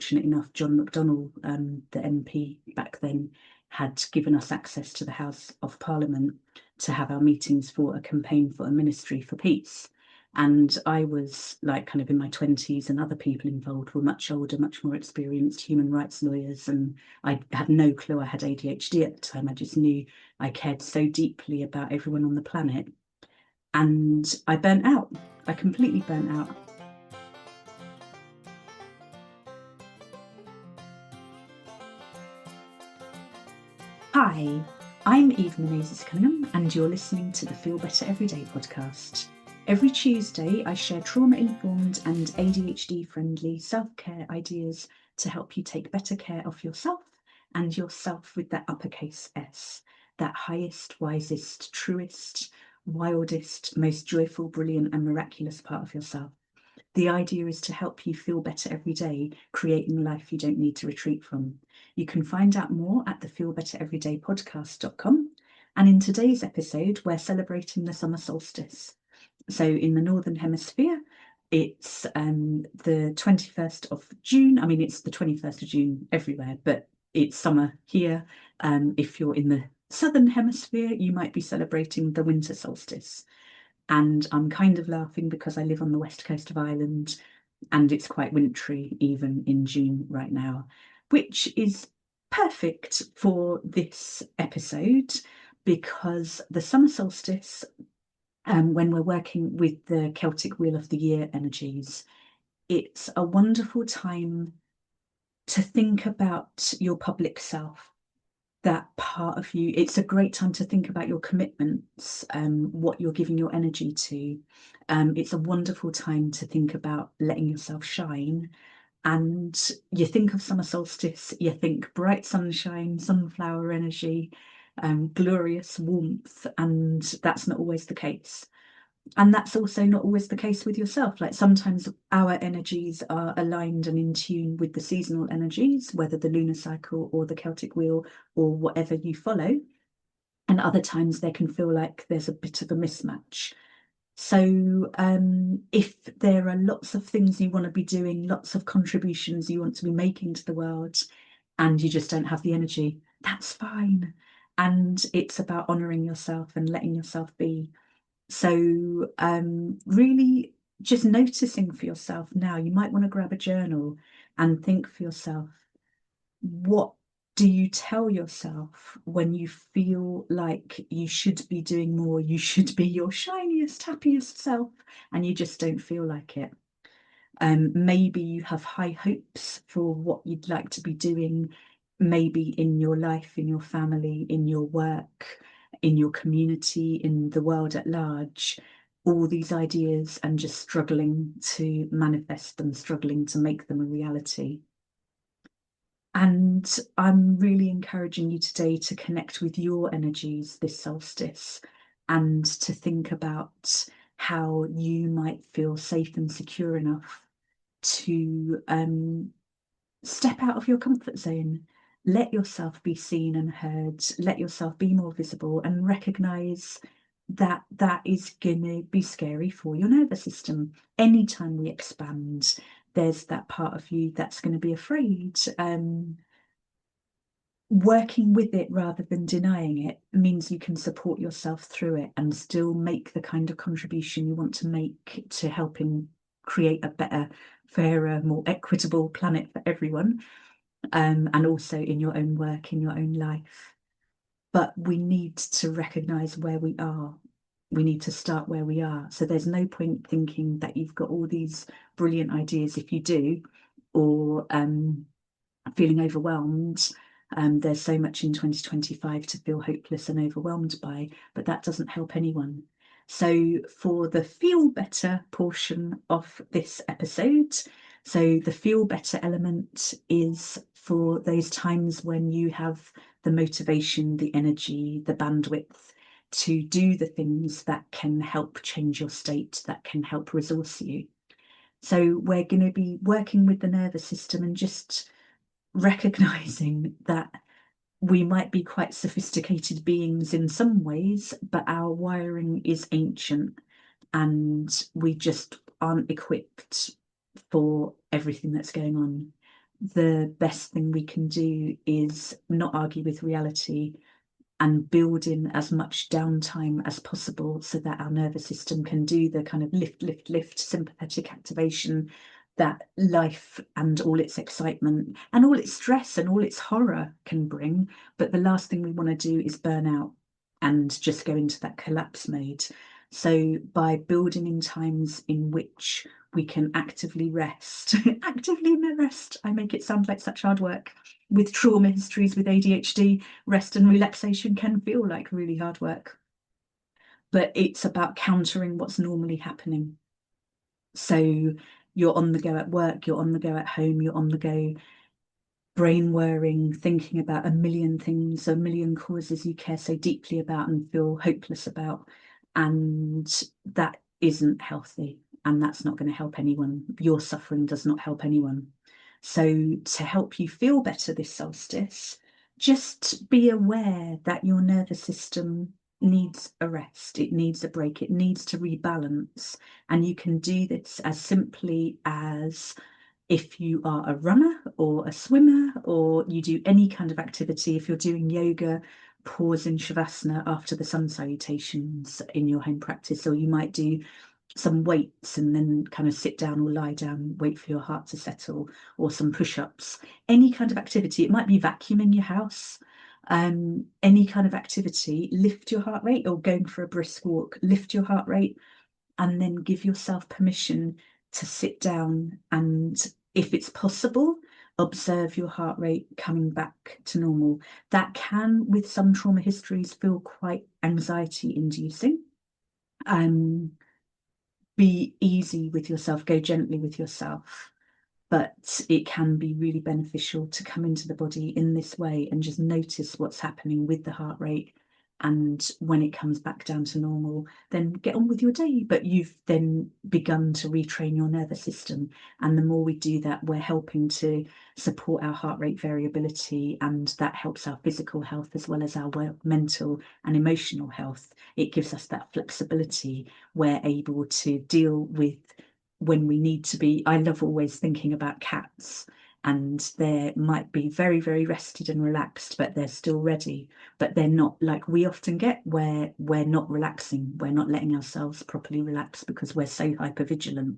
fortunate enough, John McDonnell, the MP back then, had given us access to the House of Parliament to have our meetings for a campaign for a ministry for peace. And I was like kind of in my 20s, and other people involved were much older, much more experienced human rights lawyers. And I had no clue I had ADHD at the time. I just knew I cared so deeply about everyone on the planet. And I burnt out. I completely burnt out. Hi, I'm Eve Menezes Cunningham, and you're listening to the Feel Better Everyday podcast. Every Tuesday, I share trauma informed and ADHD friendly self care ideas to help you take better care of yourself, and yourself with that uppercase S, that highest, wisest, truest, wildest, most joyful, brilliant, and miraculous part of yourself. The idea is to help you feel better every day, creating a life you don't need to retreat from. You can find out more at the feelbettereverydaypodcast.com. And in today's episode, we're celebrating the summer solstice. So in the Northern Hemisphere, it's the 21st of June. I mean, it's the 21st of June everywhere, but it's summer here. If you're in the Southern Hemisphere, you might be celebrating the winter solstice. And I'm kind of laughing because I live on the west coast of Ireland and it's quite wintry even in June right now, which is perfect for this episode because the summer solstice, when we're working with the Celtic Wheel of the Year energies, it's a wonderful time to think about your public self, that part of you. It's a great time to think about your commitments, what you're giving your energy to. It's a wonderful time to think about letting yourself shine. And you think of summer solstice, you think bright sunshine, sunflower energy, glorious warmth, and that's not always the case. And that's also not always the case with yourself. Like sometimes our energies are aligned and in tune with the seasonal energies, whether the lunar cycle or the Celtic wheel or whatever you follow. And other times there can feel like there's a bit of a mismatch. So if there are lots of things you want to be doing, lots of contributions you want to be making to the world, and you just don't have the energy, that's fine. And it's about honouring yourself and letting yourself be. So, really just noticing for yourself now, you might want to grab a journal and think for yourself, what do you tell yourself when you feel like you should be doing more? You should be your shiniest, happiest self, and you just don't feel like it. Maybe you have high hopes for what you'd like to be doing, maybe in your life, in your family, in your work, in your community, in the world at large, all these ideas, and just struggling to manifest them, struggling to make them a reality. And I'm really encouraging you today to connect with your energies this solstice and to think about how you might feel safe and secure enough to step out of your comfort zone. Let yourself be seen and heard, let yourself be more visible, and recognize that that is going to be scary for your nervous system. Anytime we expand, there's that part of you that's going to be afraid. Working with it rather than denying it means you can support yourself through it and still make the kind of contribution you want to make to helping create a better, fairer, more equitable planet for everyone, and also in your own work, in your own life. But we need to recognise where we are. We need to start where we are. So there's no point thinking that you've got all these brilliant ideas if you do, or feeling overwhelmed. There's so much in 2025 to feel hopeless and overwhelmed by, but that doesn't help anyone. So for the feel better portion of this episode, so the feel better element is for those times when you have the motivation, the energy, the bandwidth to do the things that can help change your state, that can help resource you. So we're going to be working with the nervous system and just recognizing that we might be quite sophisticated beings in some ways, but our wiring is ancient and we just aren't equipped for everything that's going on. the best thing we can do is not argue with reality and build in as much downtime as possible so that our nervous system can do the kind of lift sympathetic activation that life and all its excitement and all its stress and all its horror can bring. But the last thing we want to do is burn out and just go into that collapse mode. So by building in times in which we can actively rest, actively rest, I make it sound like such hard work. With trauma histories, with ADHD, rest and relaxation can feel like really hard work. But it's about countering what's normally happening. So you're on the go at work, you're on the go at home, you're on the go brain whirring, thinking about a million things, a million causes you care so deeply about and feel hopeless about. And that isn't healthy. And that's not going to help anyone. Your suffering does not help anyone. So to help you feel better this solstice, just be aware that your nervous system needs a rest, it needs a break, it needs to rebalance. And you can do this as simply as if you are a runner or a swimmer, or you do any kind of activity, if you're doing yoga, pause in Shavasana after the sun salutations in your home practice, or you might do some weights and then kind of sit down or lie down, wait for your heart to settle, or some push-ups, any kind of activity. It might be vacuuming your house, any kind of activity, lift your heart rate, or going for a brisk walk, lift your heart rate, and then give yourself permission to sit down and, if it's possible, observe your heart rate coming back to normal. That can, with some trauma histories, feel quite anxiety inducing. Be easy with yourself, go gently with yourself, but it can be really beneficial to come into the body in this way and just notice what's happening with the heart rate. And when it comes back down to normal, then get on with your day. But you've then begun to retrain your nervous system. And the more we do that, we're helping to support our heart rate variability. And that helps our physical health as well as our mental and emotional health. It gives us that flexibility. We're able to deal with when we need to be. I love always thinking about cats, and they might be very, very rested and relaxed, but they're still ready. But they're not like we often get, where we're not relaxing, we're not letting ourselves properly relax because we're so hyper vigilant.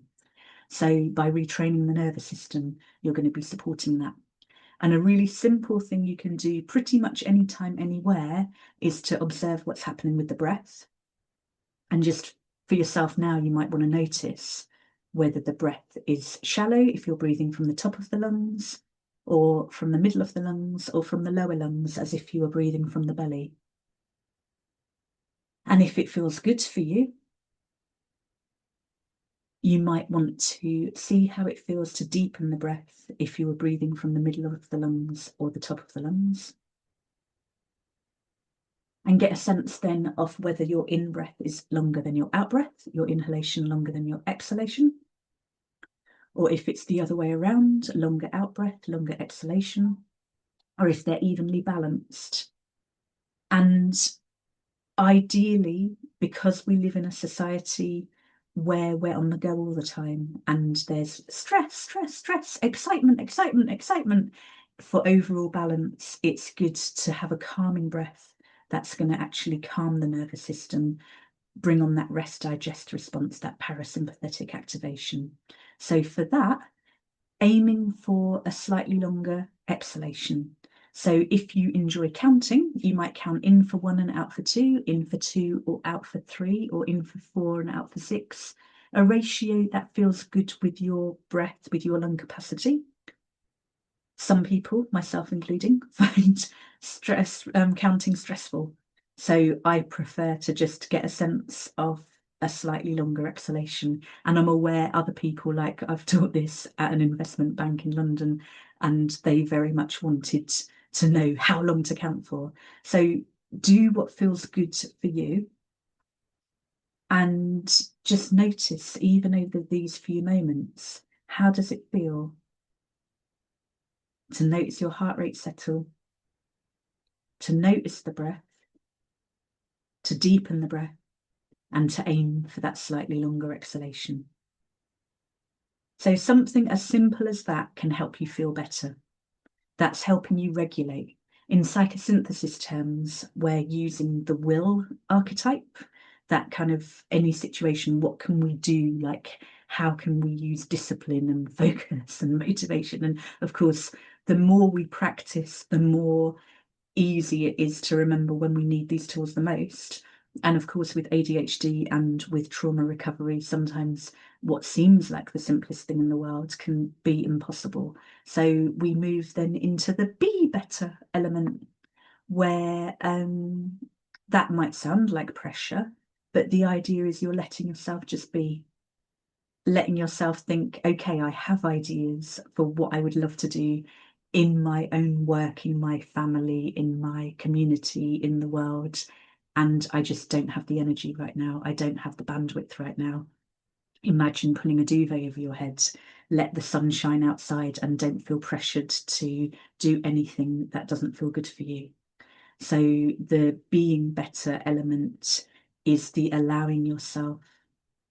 So by retraining the nervous system, you're going to be supporting that. And a really simple thing you can do pretty much anytime, anywhere, is to observe what's happening with the breath. And just for yourself now, you might want to notice whether the breath is shallow, if you're breathing from the top of the lungs, or from the middle of the lungs, or from the lower lungs, as if you were breathing from the belly. And if it feels good for you, you might want to see how it feels to deepen the breath if you were breathing from the middle of the lungs or the top of the lungs. And get a sense then of whether your in-breath is longer than your out-breath, your inhalation longer than your exhalation, or if it's the other way around, longer out-breath, longer exhalation, or if they're evenly balanced. And ideally, because we live in a society where we're on the go all the time and there's stress, excitement, for overall balance, it's good to have a calming breath that's going to actually calm the nervous system, bring on that rest digest response, that parasympathetic activation. So for that, aiming for a slightly longer exhalation. So if you enjoy counting, you might count in for 1 and out for 2, in for 2 or out for 3, or in for 4 and out for 6. A ratio that feels good with your breath, with your lung capacity. Some people, myself including, find counting stressful. So I prefer to just get a sense of a slightly longer exhalation. And I'm aware other people, like I've taught this at an investment bank in London, and they very much wanted to know how long to count for. So do what feels good for you. And just notice, even over these few moments, how does it feel? To notice your heart rate settle, to notice the breath, to deepen the breath, and to aim for that slightly longer exhalation. So something as simple as that can help you feel better. That's helping you regulate. In psychosynthesis terms, we're using the will archetype, that kind of any situation, what can we do? Like, how can we use discipline and focus and motivation? And of course, the more we practice, the more easy it is to remember when we need these tools the most. And of course, with ADHD and with trauma recovery, sometimes what seems like the simplest thing in the world can be impossible. So we move then into the be better element, where that might sound like pressure, but the idea is you're letting yourself just be, letting yourself think, okay, I have ideas for what I would love to do in my own work, in my family, in my community, in the world. And I just don't have the energy right now. I don't have the bandwidth right now. Imagine pulling a duvet over your head, let the sun shine outside, and don't feel pressured to do anything that doesn't feel good for you. So the being better element is the allowing yourself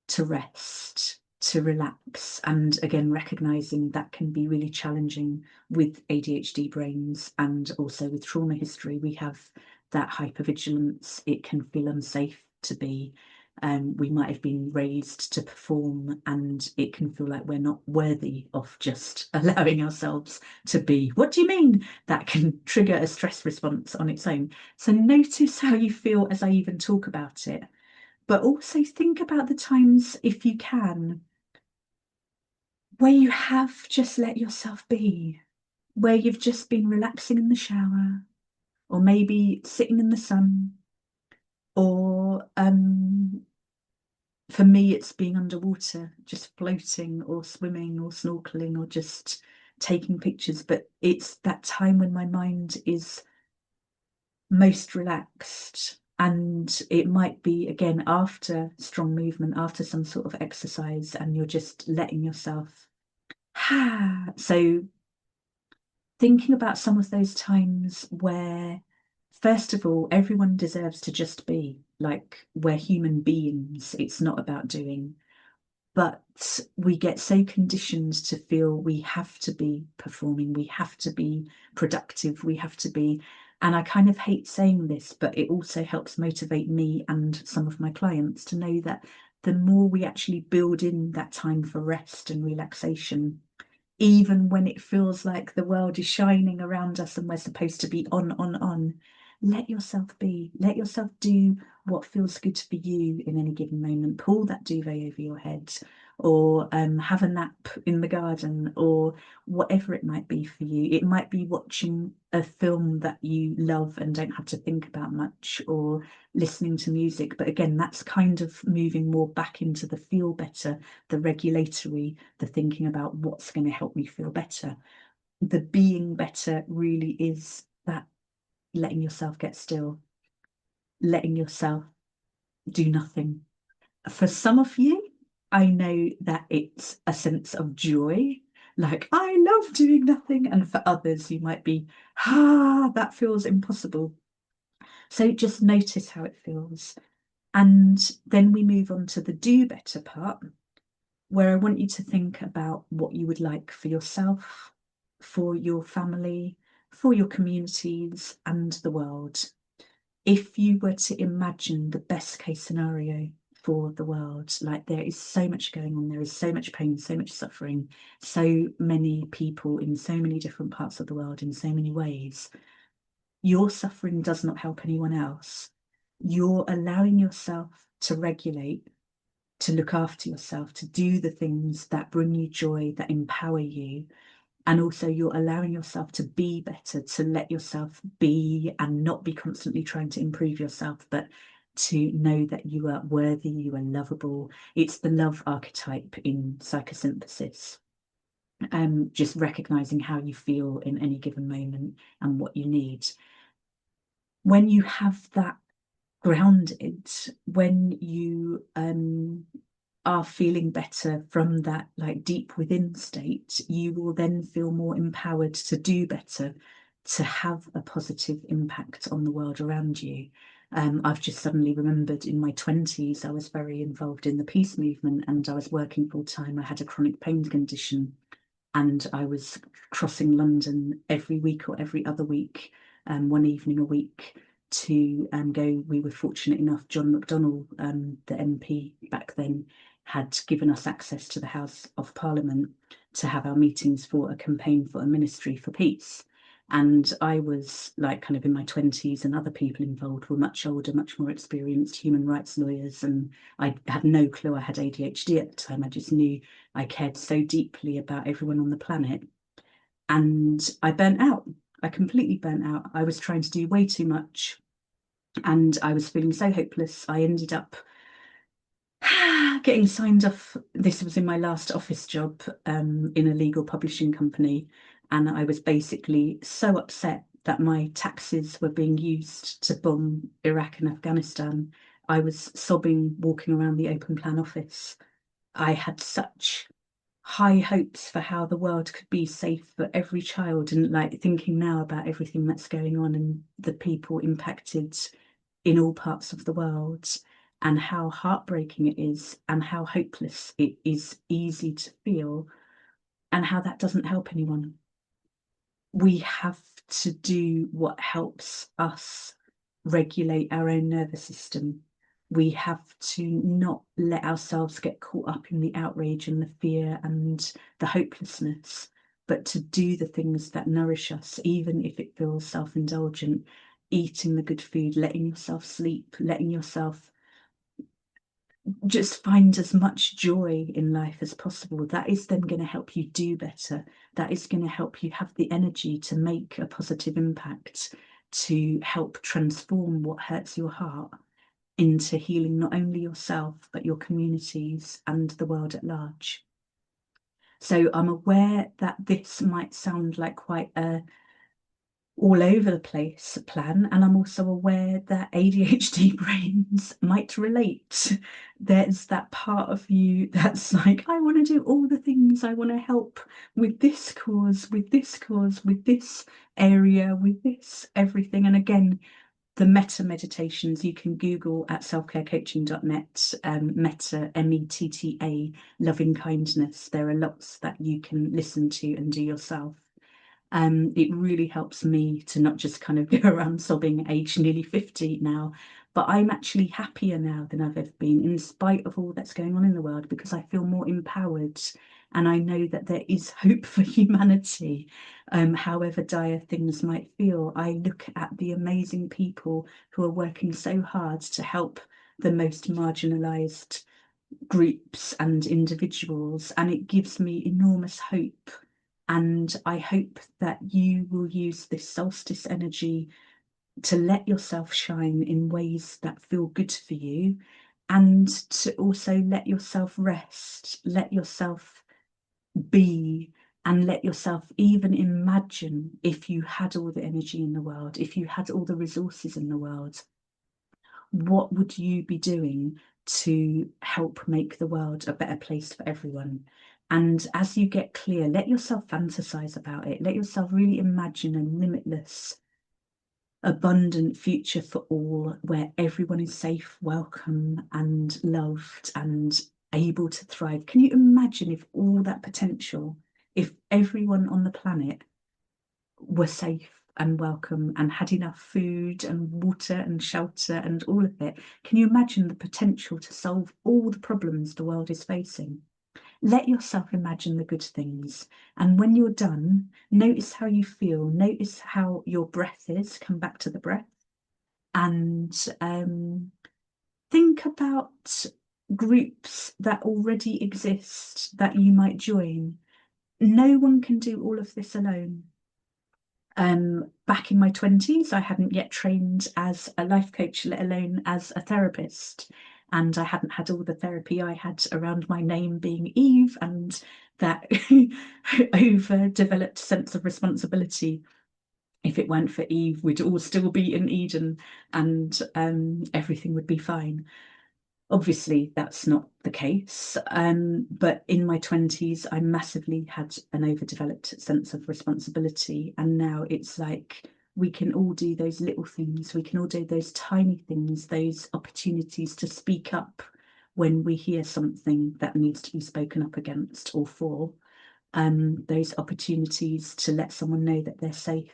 to rest, to relax, and again, recognizing that can be really challenging with ADHD brains and also with trauma history. We have that hypervigilance. It can feel unsafe to be. We might have been raised to perform, and it can feel like we're not worthy of just allowing ourselves to be. What do you mean? That can trigger a stress response on its own. So notice how you feel as I even talk about it. But also think about the times, if you can, where you have just let yourself be, where you've just been relaxing in the shower, or maybe sitting in the sun, or for me, it's being underwater, just floating or swimming or snorkeling or just taking pictures. But it's that time when my mind is most relaxed. And it might be, again, after strong movement, after some sort of exercise, and you're just letting yourself. So thinking about some of those times where, first of all, everyone deserves to just be, like, we're human beings. It's not about doing. But we get so conditioned to feel we have to be performing, we have to be productive, we have to be. And I kind of hate saying this, but it also helps motivate me and some of my clients to know that the more we actually build in that time for rest and relaxation, even when it feels like the world is shining around us and we're supposed to be on, let yourself be, let yourself do what feels good for you in any given moment. Pull that duvet over your head, or have a nap in the garden, or whatever it might be for you. It might be watching a film that you love and don't have to think about much, or listening to music. But again, that's kind of moving more back into the feel better, the regulatory, the thinking about what's going to help me feel better. The being better really is that letting yourself get still, letting yourself do nothing. For some of you, I know that it's a sense of joy, like, I love doing nothing. And for others, you might be, that feels impossible. So just notice how it feels. And then we move on to the do better part, where I want you to think about what you would like for yourself, for your family, for your communities, and the world. If you were to imagine the best case scenario for the world, like, there is so much going on, there is so much pain, so much suffering, so many people in so many different parts of the world in so many ways. Your suffering does not help anyone else. You're allowing yourself to regulate, to look after yourself, to do the things that bring you joy, that empower you. And also, you're allowing yourself to be better, to let yourself be and not be constantly trying to improve yourself, but to know that you are worthy, you are lovable. It's the love archetype in psychosynthesis. Just recognizing how you feel in any given moment and what you need. When you have that grounded, when you are feeling better from that, like, deep within state, you will then feel more empowered to do better, to have a positive impact on the world around you. I've just suddenly remembered in my 20s, I was very involved in the peace movement and I was working full time. I had a chronic pain condition and I was crossing London every week or every other week, one evening a week to go. We were fortunate enough, John McDonnell, the MP back then, had given us access to the House of Parliament to have our meetings for a campaign for a ministry for peace. And I was like kind of in my 20s, and other people involved were much older, much more experienced human rights lawyers. And I had no clue I had ADHD at the time. I just knew I cared so deeply about everyone on the planet. And I burnt out. I completely burnt out. I was trying to do way too much. And I was feeling so hopeless. I ended up getting signed off. This was in my last office job in a legal publishing company. And I was basically so upset that my taxes were being used to bomb Iraq and Afghanistan. I was sobbing walking around the open plan office. I had such high hopes for how the world could be safe for every child, and like thinking now about everything that's going on and the people impacted in all parts of the world and how heartbreaking it is and how hopeless it is easy to feel and how that doesn't help anyone. We have to do what helps us regulate our own nervous system. We have to not let ourselves get caught up in the outrage and the fear and the hopelessness, but to do the things that nourish us, even if it feels self-indulgent, eating the good food, letting yourself sleep, letting yourself just find as much joy in life as possible. That is then going to help you do better. That is going to help you have the energy to make a positive impact, to help transform what hurts your heart into healing not only yourself, but your communities and the world at large. So I'm aware that this might sound like quite a all over the place plan, and I'm also aware that ADHD brains might relate. There's that part of you that's like, I want to do all the things, I want to help with this cause, with this cause, with this area, with this everything. And again, the metta meditations you can Google at selfcarecoaching.net, metta, METTA, loving kindness. There are lots that you can listen to and do yourself. It really helps me to not just kind of go around sobbing, age nearly 50 now, but I'm actually happier now than I've ever been, in spite of all that's going on in the world, because I feel more empowered and I know that there is hope for humanity. However dire things might feel, I look at the amazing people who are working so hard to help the most marginalised groups and individuals, and it gives me enormous hope. And I hope that you will use this solstice energy to let yourself shine in ways that feel good for you, and to also let yourself rest, let yourself be, and let yourself even imagine, if you had all the energy in the world, if you had all the resources in the world, what would you be doing to help make the world a better place for everyone? And as you get clear, let yourself fantasize about it. Let yourself really imagine a limitless, abundant future for all, where everyone is safe, welcome, and loved and able to thrive. Can you imagine if all that potential, if everyone on the planet were safe and welcome and had enough food and water and shelter and all of it? Can you imagine the potential to solve all the problems the world is facing? Let yourself imagine the good things. And when you're done, notice how you feel. Notice how your breath is. Come back to the breath. And think about groups that already exist that you might join. No one can do all of this alone. Back in my 20s, I hadn't yet trained as a life coach, let alone as a therapist. And I hadn't had all the therapy I had around my name being Eve, and that overdeveloped sense of responsibility. If it weren't for Eve, we'd all still be in Eden and everything would be fine. Obviously, that's not the case. But in my 20s, I massively had an overdeveloped sense of responsibility. And now it's like we can all do those little things. We can all do those tiny things, those opportunities to speak up when we hear something that needs to be spoken up against or for. Those opportunities to let someone know that they're safe,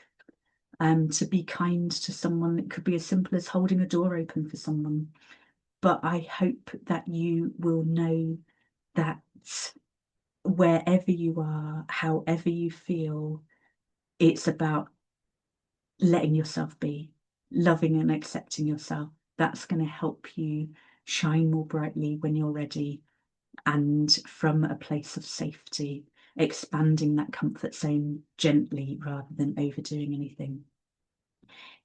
to be kind to someone. It could be as simple as holding a door open for someone. But I hope that you will know that wherever you are, however you feel, it's about letting yourself be, loving and accepting yourself. That's going to help you shine more brightly when you're ready, and from a place of safety, expanding that comfort zone gently rather than overdoing anything.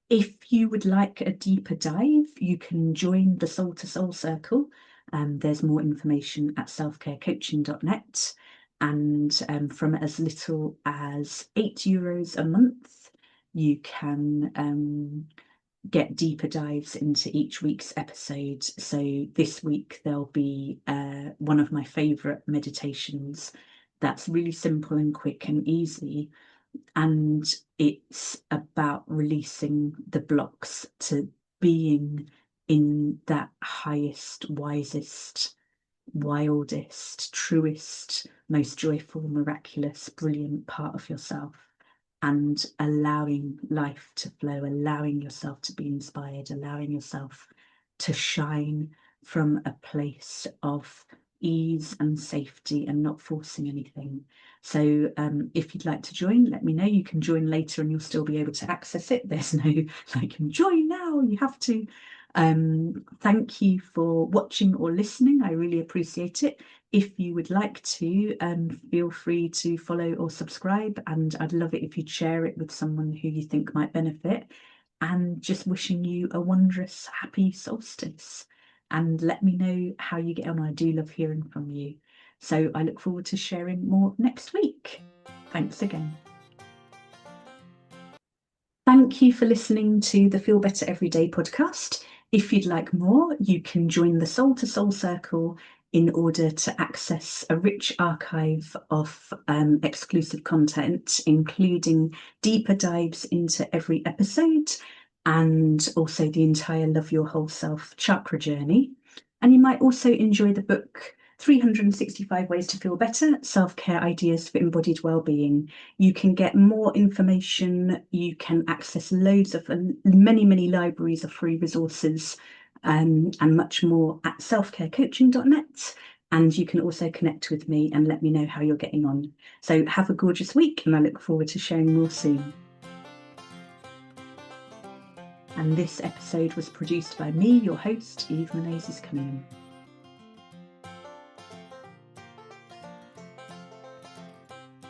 If you would like a deeper dive, you can join the Soul to Soul Circle. There's more information at selfcarecoaching.net. And from as little as €8 a month, you can get deeper dives into each week's episode. So this week there'll be one of my favourite meditations that's really simple and quick and easy. And it's about releasing the blocks to being in that highest, wisest, wildest, truest, most joyful, miraculous, brilliant part of yourself, and allowing life to flow, allowing yourself to be inspired, allowing yourself to shine from a place of ease and safety and not forcing anything. So if you'd like to join, let me know. You can join later and you'll still be able to access it. There's no like, join now, you have to. Thank you for watching or listening. I really appreciate it. If you would like to, feel free to follow or subscribe, and I'd love it if you'd share it with someone who you think might benefit. And just wishing you a wondrous, happy solstice. And let me know how you get on. I do love hearing from you. So I look forward to sharing more next week. Thanks again. Thank you for listening to the Feel Better Everyday podcast. If you'd like more, you can join the Soul to Soul Circle in order to access a rich archive of exclusive content, including deeper dives into every episode, and also the entire Love Your Whole Self chakra journey. And you might also enjoy the book 365 Ways to Feel Better, Self-Care Ideas for Embodied Wellbeing. You can get more information. You can access loads of many libraries of free resources and much more at selfcarecoaching.net. And you can also connect with me and let me know how you're getting on. So have a gorgeous week, and I look forward to sharing more soon. And this episode was produced by me, your host, Eve Menezes Cunningham.